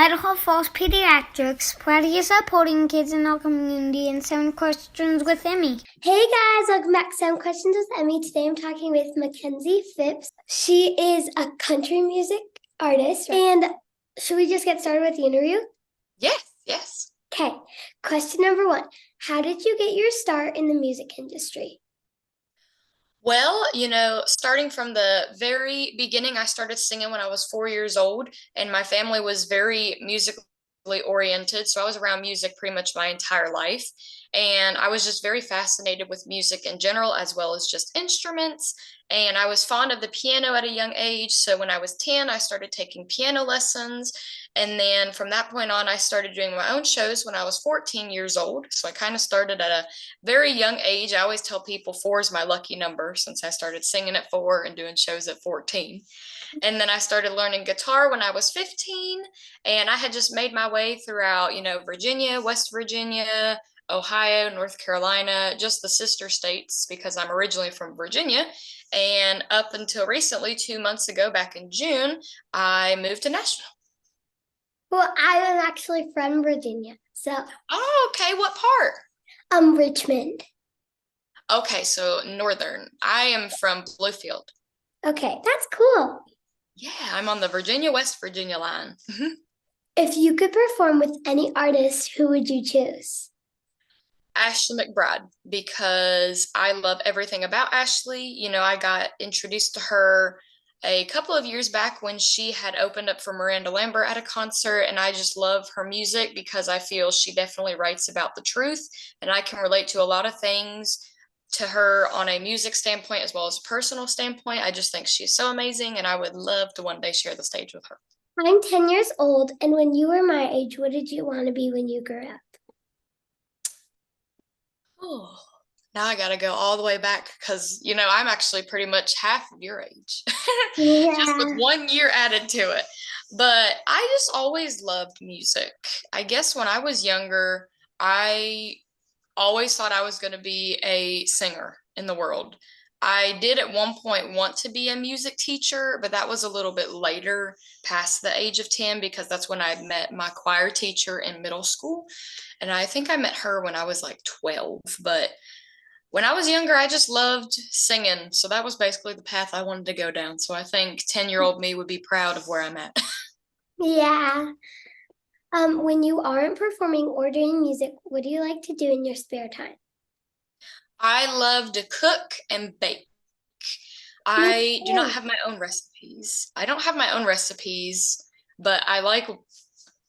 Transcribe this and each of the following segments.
Idaho Falls Pediatrics, proudly supporting kids in our community and 7 questions with Emmy. Hey guys, welcome back to 7 Questions with Emmy. Today I'm talking with Makenzie Phipps. She is a country music artist. And should we just get started with the interview? Yes. Okay, question number 1. How did you get your start in the music industry? Well, starting from the very beginning, I started singing when I was 4 years old, and my family was very musically oriented. So I was around music pretty much my entire life. And I was just very fascinated with music in general, as well as just instruments. And I was fond of the piano at a young age. So when I was 10, I started taking piano lessons. And then from that point on, I started doing my own shows when I was 14 years old. So I kind of started at a very young age. I always tell people 4 is my lucky number since I started singing at 4 and doing shows at 14. And then I started learning guitar when I was 15. And I had just made my way throughout, Virginia, West Virginia, Ohio, North Carolina, just the sister states, because I'm originally from Virginia. And up until recently, 2 months ago, back in June, I moved to Nashville. Well, I am actually from Virginia. So, Oh, okay. What part? Richmond. Okay, so northern. I am from Bluefield. Okay, that's cool. Yeah, I'm on the West Virginia line. If you could perform with any artist, who would you choose? Ashley McBride, because I love everything about Ashley. I got introduced to her a couple of years back when she had opened up for Miranda Lambert at a concert, and I just love her music because I feel she definitely writes about the truth, and I can relate to a lot of things to her on a music standpoint as well as personal standpoint. I just think she's so amazing, and I would love to one day share the stage with her. I'm 10 years old, and when you were my age, what did you want to be when you grew up? Oh, now I got to go all the way back because, I'm actually pretty much half of your age, just with 1 year added to it. But I just always loved music. I guess when I was younger, I always thought I was going to be a singer in the world. I did at one point want to be a music teacher, but that was a little bit later, past the age of 10, because that's when I met my choir teacher in middle school. And I think I met her when I was like 12. But when I was younger, I just loved singing. So that was basically the path I wanted to go down. So I think 10-year-old me would be proud of where I'm at. Yeah. When you aren't performing or doing music, what do you like to do in your spare time? I love to cook and bake. I do not have my own recipes. I don't have my own recipes, but I like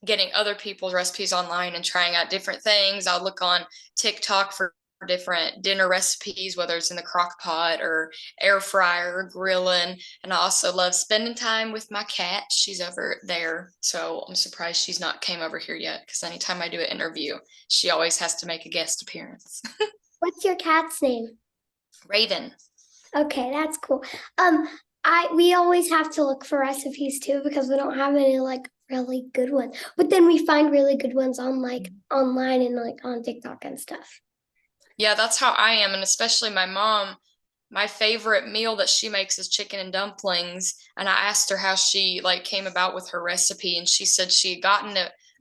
getting other people's recipes online and trying out different things. I'll look on TikTok for different dinner recipes, whether it's in the crock pot or air fryer or grilling. And I also love spending time with my cat. She's over there. So I'm surprised she's not came over here yet, because anytime I do an interview, she always has to make a guest appearance. What's your cat's name? Raven. Okay, that's cool. We always have to look for recipes too because we don't have any like really good ones. But then we find really good ones on like online and like on TikTok and stuff. Yeah, that's how I am. And especially my mom, my favorite meal that she makes is chicken and dumplings. And I asked her how she like came about with her recipe. And she said she had gotten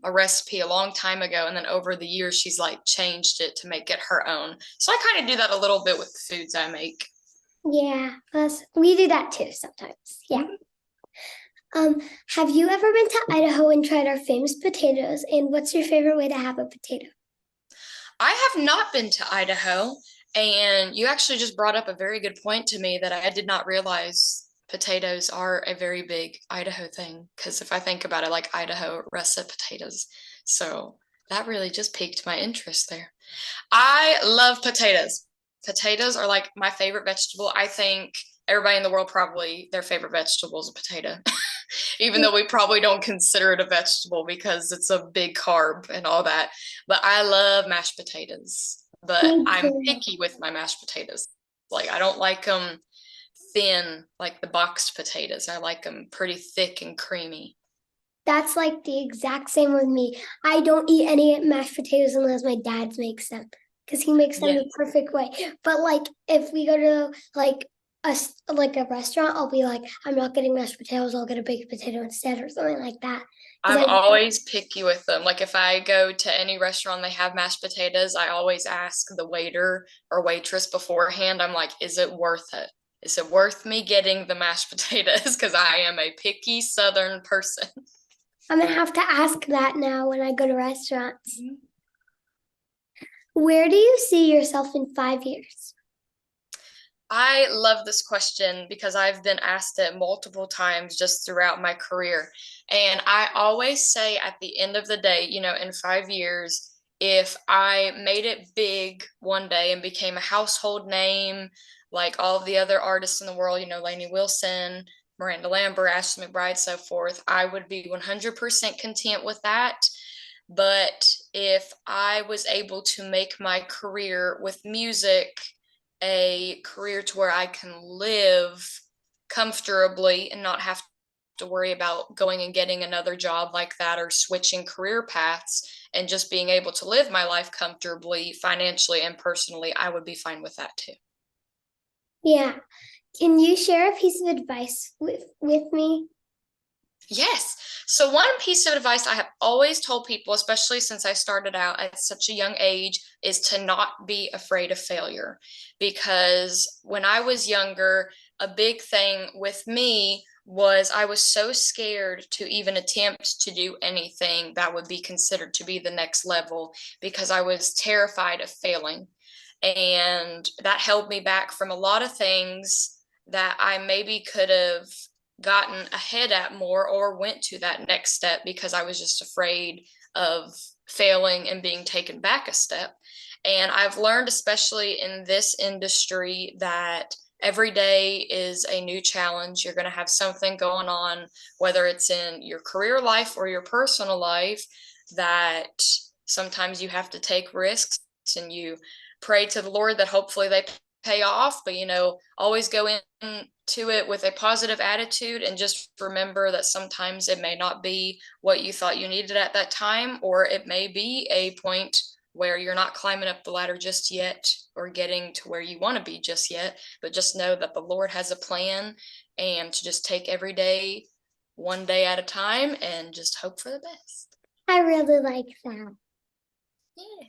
a recipe a long time ago. And then over the years, she's like changed it to make it her own. So I kind of do that a little bit with the foods I make. Yeah, we do that too sometimes. Yeah. Have you ever been to Idaho and tried our famous potatoes? And what's your favorite way to have a potato? I have not been to Idaho. And you actually just brought up a very good point to me that I did not realize potatoes are a very big Idaho thing. Because if I think about it, like Idaho russet potatoes. So that really just piqued my interest there. I love potatoes. Potatoes are like my favorite vegetable. I think everybody in the world probably their favorite vegetable is a potato, even though we probably don't consider it a vegetable because it's a big carb and all that. But I love mashed potatoes, but I'm picky with my mashed potatoes. Like I don't like them thin like the boxed potatoes. I like them pretty thick and creamy. That's like the exact same with me. I don't eat any mashed potatoes unless my dad makes them because he makes them the perfect way. But like if we go to like like a restaurant, I'll be like, I'm not getting mashed potatoes, I'll get a baked potato instead or something like that. 'Cause I'm always picky with them. Like if I go to any restaurant they have mashed potatoes, I always ask the waiter or waitress beforehand. I'm like, is it worth it? Is it worth me getting the mashed potatoes? Because I am a picky Southern person. I'm gonna have to ask that now when I go to restaurants. Where do you see yourself in 5 years? I love this question because I've been asked it multiple times just throughout my career. And I always say at the end of the day, in 5 years, if I made it big one day and became a household name, like all of the other artists in the world, Lainey Wilson, Miranda Lambert, Ashley McBride, so forth, I would be 100% content with that. But if I was able to make my career with music a career to where I can live comfortably and not have to worry about going and getting another job like that or switching career paths and just being able to live my life comfortably, financially and personally, I would be fine with that too. Yeah. Can you share a piece of advice with me? Yes. So one piece of advice I have always told people, especially since I started out at such a young age, is to not be afraid of failure. Because when I was younger, a big thing with me was I was so scared to even attempt to do anything that would be considered to be the next level because I was terrified of failing. And that held me back from a lot of things that I maybe could have gotten ahead at more or went to that next step because I was just afraid of failing and being taken back a step. And I've learned, especially in this industry, that every day is a new challenge. You're going to have something going on, whether it's in your career life or your personal life, that sometimes you have to take risks and you pray to the Lord that hopefully they pay off, but always go into it with a positive attitude and just remember that sometimes it may not be what you thought you needed at that time, or it may be a point where you're not climbing up the ladder just yet or getting to where you want to be just yet, but just know that the Lord has a plan and to just take every day one day at a time and just hope for the best. I really like that. Yeah.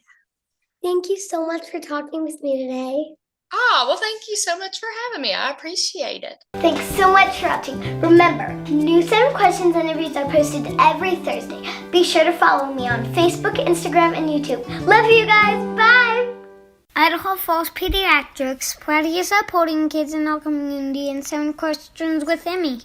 Thank you so much for talking with me today. Well, thank you so much for having me. I appreciate it. Thanks so much for watching. Remember, new 7 questions interviews are posted every Thursday. Be sure to follow me on Facebook, Instagram, and YouTube. Love you guys. Bye! Idaho Falls Pediatrics, proudly supporting kids in our community, and 7 questions with Emmy.